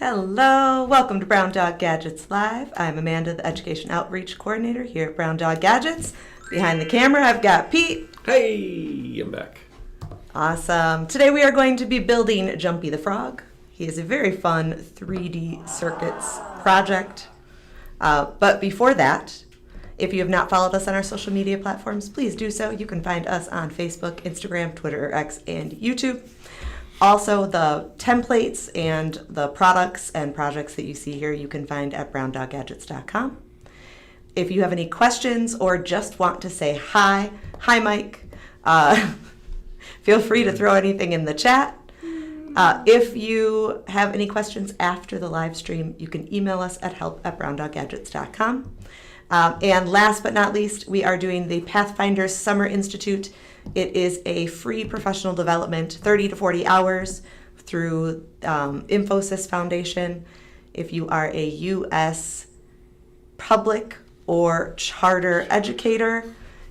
Hello, welcome to Brown Dog Gadgets Live. I'm Amanda, the Education Outreach Coordinator here at Brown Dog Gadgets. Behind the camera, I've got Pete. Hey, I'm back. Awesome. Today we are going to be building Jumpy the Frog. He is a very fun 3D circuits project. But before that, if you have not followed us on our social media platforms, please do so. You can find us on Facebook, Instagram, Twitter, X, and YouTube. Also, the templates and the products and projects that you see here, you can find at browndoggadgets.com. If you have any questions or just want to say hi Mike, feel free to throw anything in the chat. If you have any questions after the live stream, you can email us at help@browndoggadgets.com. And last but not least, we are doing the Pathfinders Summer Institute. It is a free professional development, 30 to 40 hours through Infosys Foundation. If you are a U.S. public or charter educator,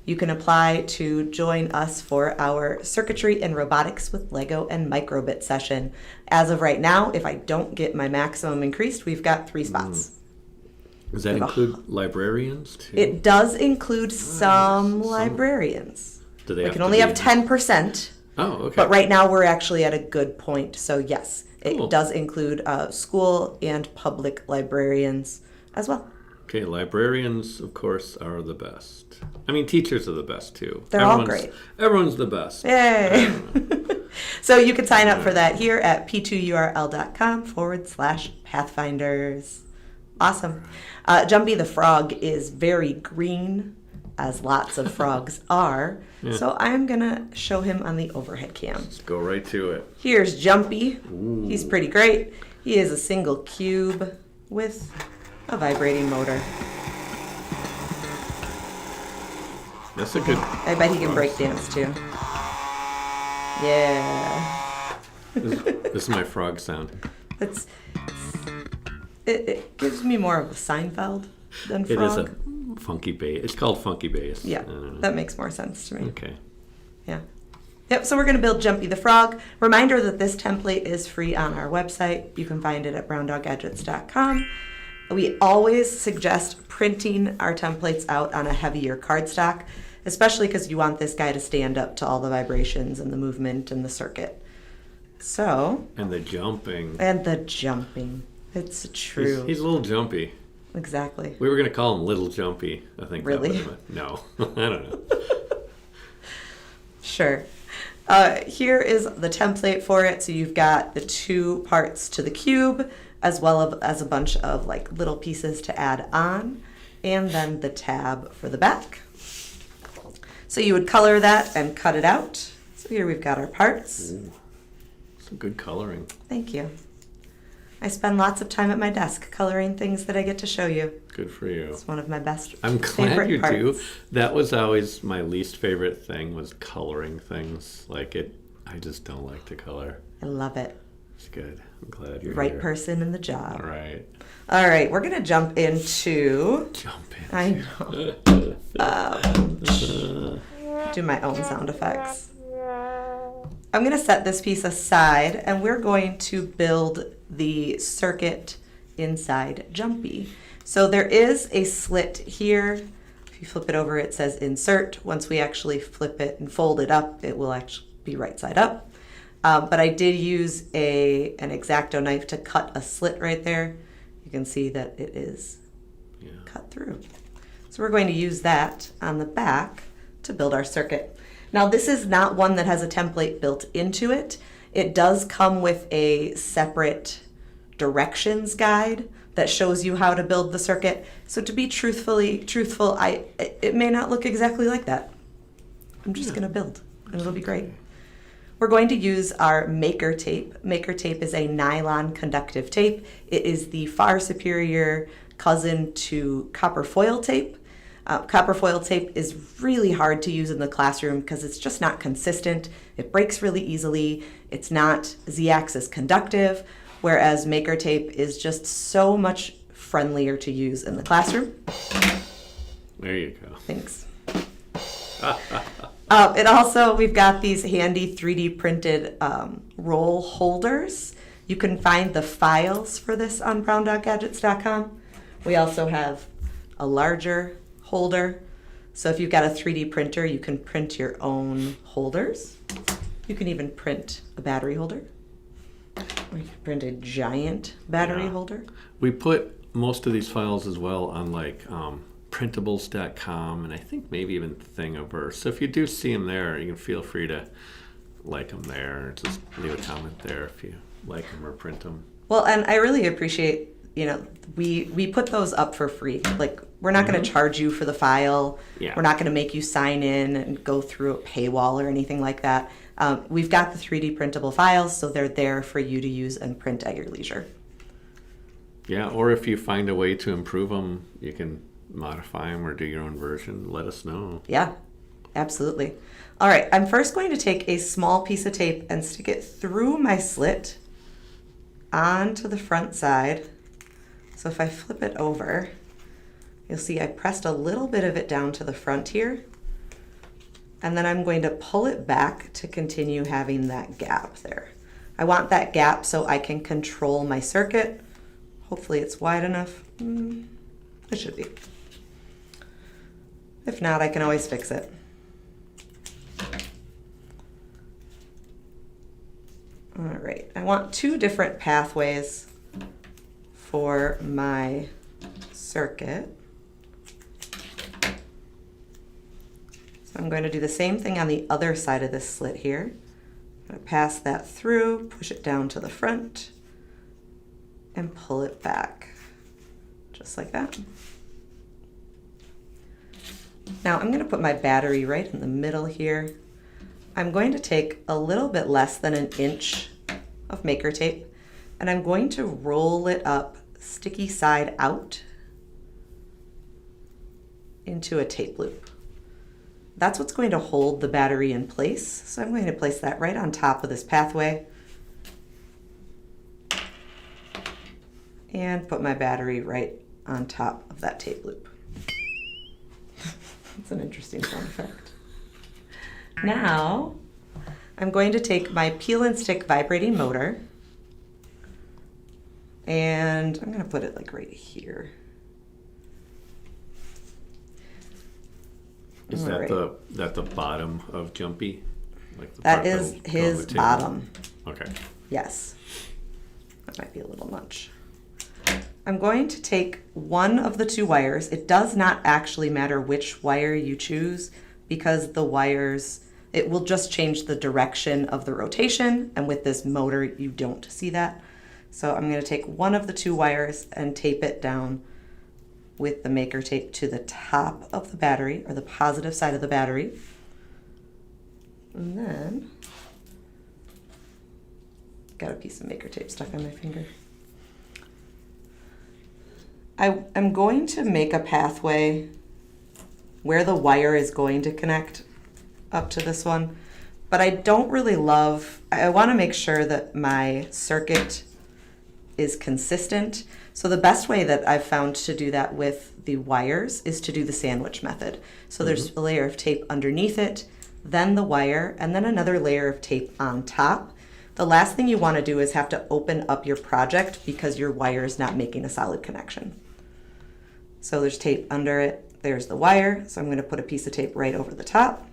you can apply to join us for our Circuitry and Robotics with Lego and Microbit session. As of right now, if I don't get my maximum increased, we've got 3 spots. Does that include librarians too? It does include some librarians. Do they We can only have 10%. Oh, okay. But right now we're actually at a good point. So yes, it Cool. does include school and public librarians as well. Okay, librarians, of course, are the best. I mean, teachers are the best too. They're all great. Everyone's the best. Yay! So you can sign up for that here at p2url.com/pathfinders. Awesome. Jumpy the Frog is very green, as lots of frogs are. Yeah. So I'm going to show him on the overhead cam. Let's go right to it. Here's Jumpy. Ooh. He's pretty great. He is a single cube with a vibrating motor. That's a good... I bet he can break dance too. Yeah. This is my frog sound. It gives me more of a Seinfeld than frog. It is a funky bass. It's called funky bass. Yeah, that makes more sense to me. Okay. Yeah. Yep, so we're going to build Jumpy the Frog. Reminder that this template is free on our website. You can find it at browndoggadgets.com. We always suggest printing our templates out on a heavier cardstock, especially because you want this guy to stand up to all the vibrations and the movement and the circuit. So. And the jumping. It's true. He's a little jumpy. Exactly. We were going to call him Little Jumpy, I think. Really? No, I don't know. Sure. Here is the template for it. So you've got the 2 parts to the cube, as well as a bunch of like little pieces to add on, and then the tab for the back. So you would color that and cut it out. So here we've got our parts. Ooh, some good coloring. Thank you. I spend lots of time at my desk coloring things that I get to show you. Good for you. It's one of my best I'm glad favorite you parts. do. That was always my least favorite thing, was coloring things. I just don't like to color. I love it. It's good. I'm glad you're Right here. person in the job. All right. All right, we're going to jump into... Jump in. I know. Do my own sound effects. I'm going to set this piece aside, and we're going to build the circuit inside Jumpy. So there is a slit here. If you flip it over, it says insert. Once we actually flip it and fold it up, it will actually be right side up. But I did use an X-Acto knife to cut a slit right there. You can see that it is cut through. So we're going to use that on the back to build our circuit. Now this is not one that has a template built into it. It does come with a separate directions guide that shows you how to build the circuit. So to be truthful, it may not look exactly like that. I'm just going to build, and it'll be great. We're going to use our Maker tape. Maker tape is a nylon conductive tape. It is the far superior cousin to copper foil tape. Copper foil tape is really hard to use in the classroom because it's just not consistent. It breaks really easily. It's not Z-axis conductive, whereas Maker tape is just so much friendlier to use in the classroom. There you go. Thanks. We've got these handy 3D printed roll holders. You can find the files for this on browndoggadgets.com. We also have a larger holder. So if you've got a 3D printer, you can print your own holders. You can even print a battery holder. Or you can print a giant battery holder. We put most of these files as well on like printables.com and I think maybe even Thingiverse. So if you do see them there, you can feel free to like them there or just leave a comment there if you like them or print them. Well, and I really appreciate, we put those up for free. Like, we're not going to charge you for the file. Yeah. We're not going to make you sign in and go through a paywall or anything like that. We've got the 3D printable files, so they're there for you to use and print at your leisure. Yeah, or if you find a way to improve them, you can modify them or do your own version. Let us know. Yeah, absolutely. All right, I'm first going to take a small piece of tape and stick it through my slit onto the front side. So if I flip it over, you'll see I pressed a little bit of it down to the front here. And then I'm going to pull it back to continue having that gap there. I want that gap so I can control my circuit. Hopefully it's wide enough. It should be. If not, I can always fix it. All right, I want 2 different pathways for my circuit. So I'm going to do the same thing on the other side of this slit here. I'm going to pass that through, push it down to the front, and pull it back, just like that. Now I'm going to put my battery right in the middle here. I'm going to take a little bit less than an inch of Maker tape, and I'm going to roll it up sticky side out into a tape loop. That's what's going to hold the battery in place. So I'm going to place that right on top of this pathway and put my battery right on top of that tape loop. It's an interesting sound effect. Now, I'm going to take my peel and stick vibrating motor and I'm going to put it like right here. Is that the bottom of Jumpy? Like that is his bottom. Okay. Yes. That might be a little much. I'm going to take one of the 2 wires. It does not actually matter which wire you choose because the wires, it will just change the direction of the rotation, and with this motor you don't see that. So I'm going to take one of the 2 wires and tape it down with the Maker tape to the top of the battery, or the positive side of the battery. And then, got a piece of Maker tape stuck on my finger. I'm going to make a pathway where the wire is going to connect up to this one, but I don't really I want to make sure that my circuit is consistent. So the best way that I've found to do that with the wires is to do the sandwich method. So there's a layer of tape underneath it, then the wire, and then another layer of tape on top. The last thing you want to do is have to open up your project because your wire is not making a solid connection. So there's tape under it, there's the wire, so I'm going to put a piece of tape right over the top.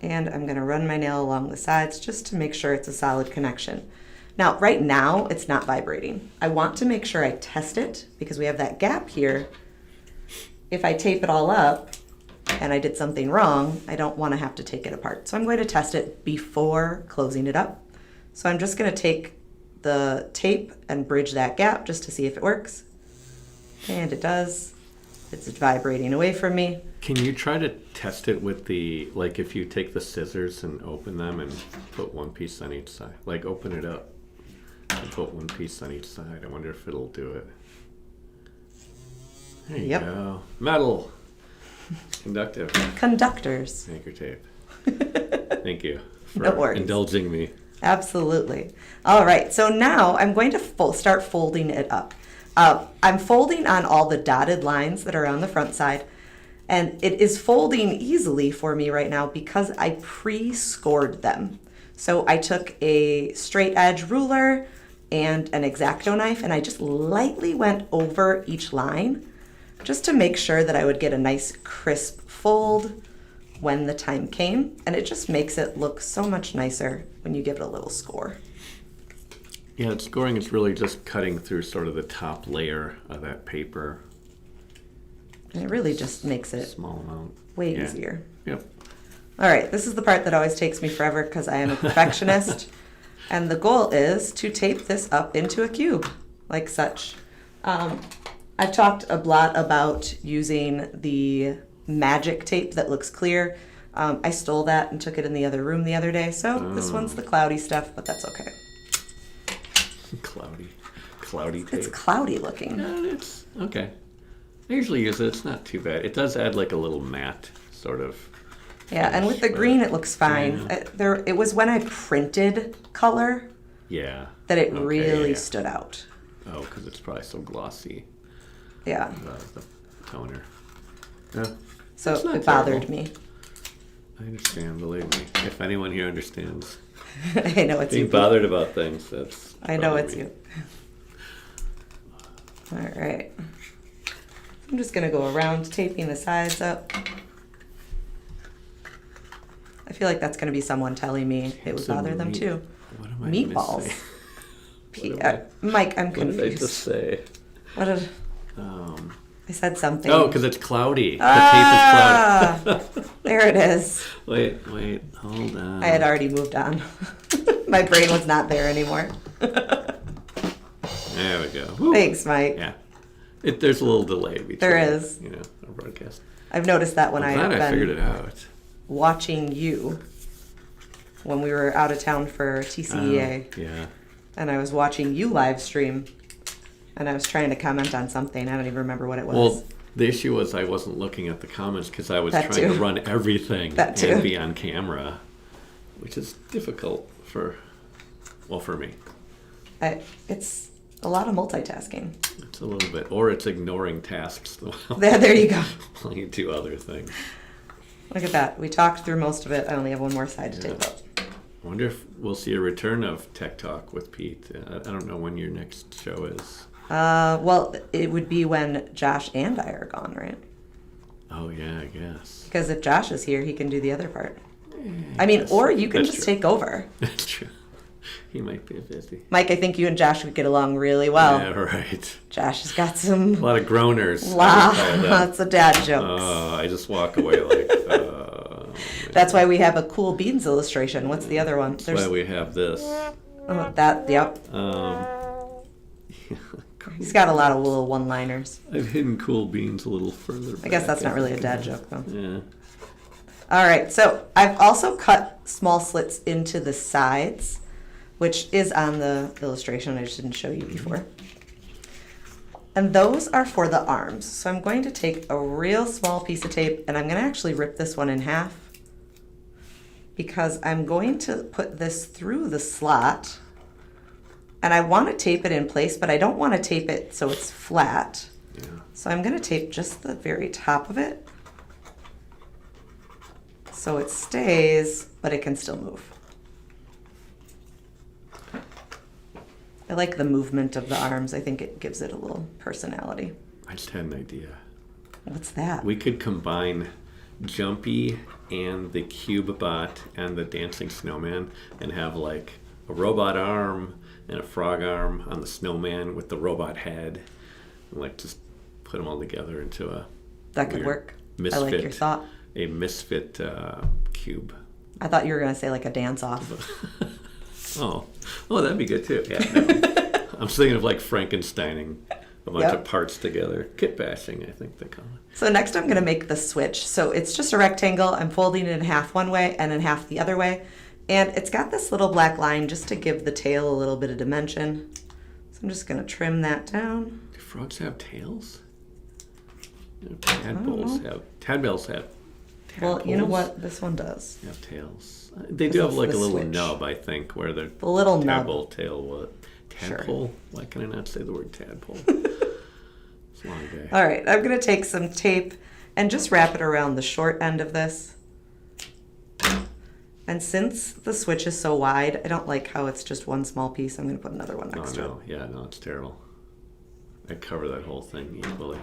And I'm going to run my nail along the sides just to make sure it's a solid connection. Now, right now, it's not vibrating. I want to make sure I test it because we have that gap here. If I tape it all up and I did something wrong, I don't want to have to take it apart. So I'm going to test it before closing it up. So I'm just going to take the tape and bridge that gap just to see if it works. And it does. It's vibrating away from me. Can you try to test it with like if you take the scissors and open them and put one piece on each side? Like open it up and put one piece on each side. I wonder if it'll do it. There you go. Metal. Conductive. Conductors. Maker tape. Thank you for No worries. indulging me. Absolutely. All right, so now I'm going to start folding it up. I'm folding on all the dotted lines that are on the front side, and it is folding easily for me right now because I pre-scored them. So I took a straight edge ruler and an X-Acto knife, and I just lightly went over each line just to make sure that I would get a nice crisp fold when the time came. And it just makes it look so much nicer when you give it a little score. Yeah, scoring is really just cutting through sort of the top layer of that paper. And it really just makes it Small amount. way Yeah. easier. Yep. All right, this is the part that always takes me forever because I am a perfectionist. And the goal is to tape this up into a cube, like such. I've talked a lot about using the magic tape that looks clear. I stole that and took it in the other room the other day, so this one's the cloudy stuff, but that's okay. Cloudy tape. It's cloudy looking. Yeah, it's okay. I usually use it. It's not too bad. It does add like a little matte sort of. Yeah, and with the finish, green but- it looks fine. Yeah. It was when I printed color Yeah. that it Okay, really yeah. stood out. Oh, because it's probably so glossy. Yeah, The toner. Yeah. so It's not it bothered terrible. me. I understand. Believe me. If anyone here understands I know it's being you. bothered about things, that's. I know probably it's me. you. All right. I'm just gonna go around taping the sides up. I feel like that's gonna be someone telling me it would Some bother them meat- too. What am I Meatballs. missing? P- What am Mike, I'm What did I just confused. say? What did Um, I said something? oh, because it's cloudy. Ah! The tape is cloudy. There it is. Wait, hold on. I had already moved on. My brain was not there anymore. There we go. Woo. Thanks, Mike. Yeah. There's a little delay between. There is. You know, our broadcast. I've noticed that when I'm I've glad I figured been it out. watching you when we were out of town for TCEA. Yeah. And I was watching you live stream, and I was trying to comment on something. I don't even remember what it was. Well, the issue was I wasn't looking at the comments because I was That trying too. to run everything That too. and be on camera, which is difficult for me. It's a lot of multitasking. It's a little bit, or it's ignoring tasks There you go. while you do other things. Look at that. We talked through most of it. I only have one more side to tape Yeah. up. I wonder if we'll see a return of Tech Talk with Pete. I don't know when your next show is. Well, it would be when Josh and I are gone, right? Oh yeah, I guess. Because if Josh is here, he can do the other part. I I mean, guess. or you can That's just true. take over. That's true. He might be busy. Mike, I think you and Josh would get along really well. Yeah, right. Josh has got A some lot of groaners. I would call them. lots of dad jokes. I just walk away like. That's why we have a cool beans illustration. What's the other one? That's why we have this. Yep. He's got a lot of little one-liners. I've hidden cool beans a little further. I guess back, that's not really a think. dad joke, though. Yeah. All right, so I've also cut small slits into the sides, which is on the illustration. I just didn't show you before. And those are for the arms. So I'm going to take a real small piece of tape, and I'm going to actually rip this one in half because I'm going to put this through the slot. And I want to tape it in place, but I don't want to tape it so it's flat. Yeah. So I'm going to tape just the very top of it so it stays, but it can still move. I like the movement of the arms. I think it gives it a little personality. I just had an idea. What's that? We could combine Jumpy and the Cube Bot and the Dancing Snowman and have like a robot arm and a frog arm on the snowman with the robot head. And like just put them all together into a That could weird work. misfit, I like your thought. A misfit cube. I thought you were going to say like a dance-off. Oh, that'd be good too. Yeah, no. I'm thinking of like Frankensteining a bunch Yep. of parts together. Kit bashing, I think they call it. So next I'm going to make the switch. So it's just a rectangle. I'm folding it in half one way and in half the other way. And it's got this little black line just to give the tail a little bit of dimension. So I'm just going to trim that down. Do frogs have tails? Tadpoles have. Tadpoles have. Well, you know tadpoles what? This one does. Have tails. They This do have is like a the little switch. nub, I think, where they're The little nub. tadpole tail. What? Sure. Tadpole? Why can I not say the word tadpole? It's a long day. All right, I'm going to take some tape and just wrap it around the short end of this. And since the switch is so wide, I don't like how it's just one small piece. I'm going to put another one next to it. Yeah, no, it's terrible. I cover that whole thing equally.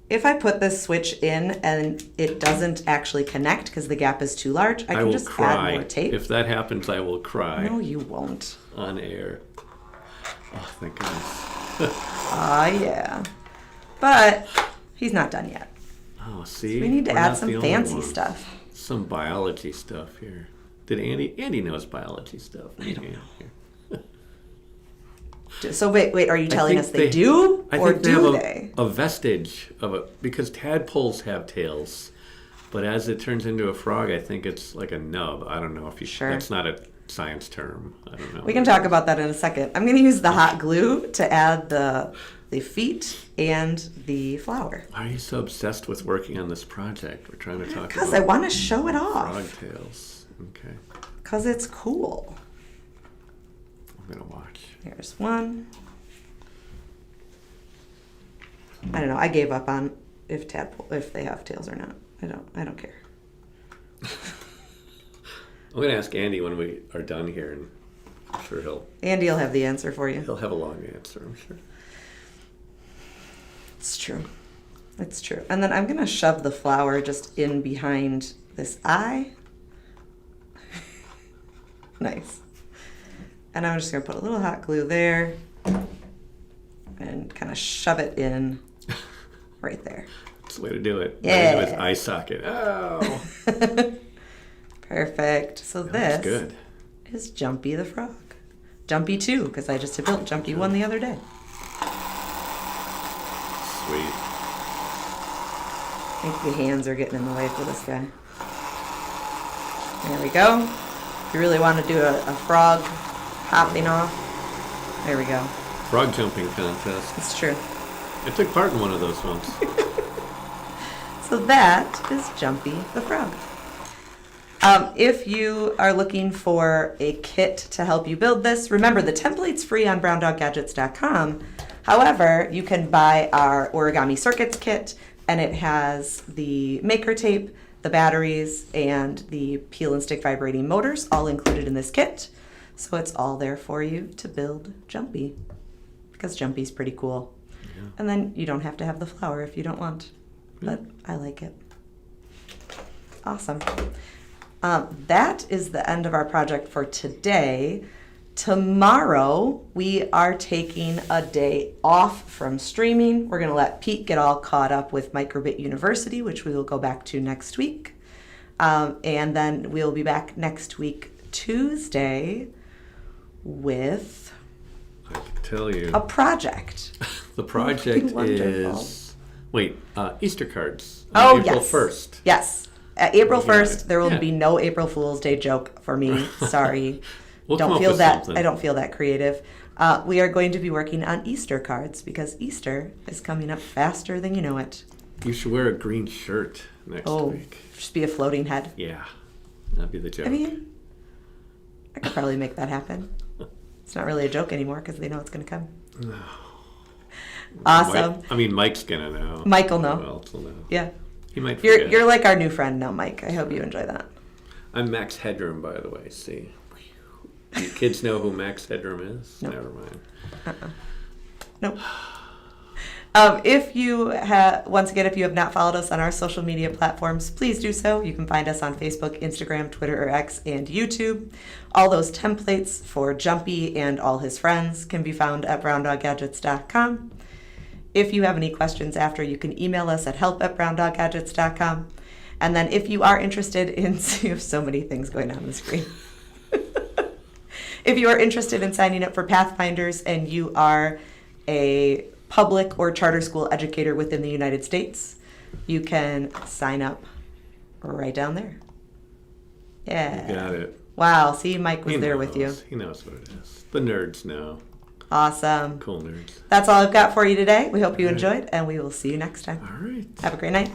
If I put this switch in and it doesn't actually connect because the gap is too large, I can just add more tape. If that happens, I will cry. No, you won't. On air. Oh, thank goodness. Yeah. But he's not done yet. Oh, see? So we need to add some fancy stuff. Some biology stuff here. Did Andy knows biology stuff. I don't know. So wait, are you telling us they do? I or think do they have they? a vestige of it, because tadpoles have tails. But as it turns into a frog, I think it's like a nub. I don't know if you... Sure. That's not a science term. I don't know. We can talk about that in a second. I'm going to use the hot glue to add the feet and the flower. Why are you so obsessed with working on this project? We're trying to talk about... Because I want to show it off. Frog tails. Okay. Because it's cool. I'm going to watch. Here's one. I don't know. I gave up on if they have tails or not. I don't care. I'm going to ask Andy when we are done here, and I'm sure Andy will have the answer for you. he'll have a long answer, I'm sure. It's true. It's true. And then I'm going to shove the flower just in behind this eye. Nice. And I'm just going to put a little hot glue there and kind of shove it in right there. That's the way to do it. Yeah. With eye socket. Oh. Perfect. So That's this good. is Jumpy the Frog. Jumpy 2, because I just built Jumpy 1 the other day. Sweet. I think the hands are getting in the way for this guy. There we go. If you really want to do a frog hopping off, there we go. Frog jumping contest. It's true. I took part in one of those once. So that is Jumpy the Frog. If you are looking for a kit to help you build this, remember the template's free on browndoggadgets.com. However, you can buy our Origami Circuits Kit, and it has the maker tape, the batteries, and the peel and stick vibrating motors all included in this kit. So it's all there for you to build Jumpy, because Jumpy's pretty cool. Yeah. And then you don't have to have the flower if you don't want, but I like it. Awesome. That is the end of our project for today. Tomorrow, we are taking a day off from streaming. We're going to let Pete get all caught up with Microbit University, which we will go back to next week. And then we'll be back next week, Tuesday, with I can tell you. a project. The project Wonderful. is... Wait, Easter cards. Oh, April yes. 1st. Yes. April You got 1st, it. there will Yeah. be no April Fool's Day joke for me. Sorry. We'll come don't up feel with that. something. I don't feel that creative. We are going to be working on Easter cards because Easter is coming up faster than you know it. You should wear a green shirt next week. Just be a floating head. Yeah, that'd be the joke. I mean, I could probably make that happen. It's not really a joke anymore because they know it's going to come. No. Awesome. Mike's gonna know. Mike will know. Who else will know? Yeah. He might forget. You're like our new friend now, Mike. I hope you enjoy that. I'm Max Headroom, by the way. See, you kids know who Max Headroom is? Nope. Never mind. Nope. If you once again, if you have not followed us on our social media platforms, please do so. You can find us on Facebook, Instagram, Twitter, or X, and YouTube. All those templates for Jumpy and all his friends can be found at browndoggadgets.com. If you have any questions after, you can email us at help@browndoggadgets.com. And then if you are interested in, you have so many things going on the screen. If you are interested in signing up for Pathfinders and you are a public or charter school educator within the United States, you can sign up right down there. Yeah. You got it. Wow, see, Mike was He there knows. with you. He knows what it is. The nerds know. Awesome. Cool nerds. That's all I've got for you today. We hope you All right. enjoyed, and we will see you next time. All right. Have a great night.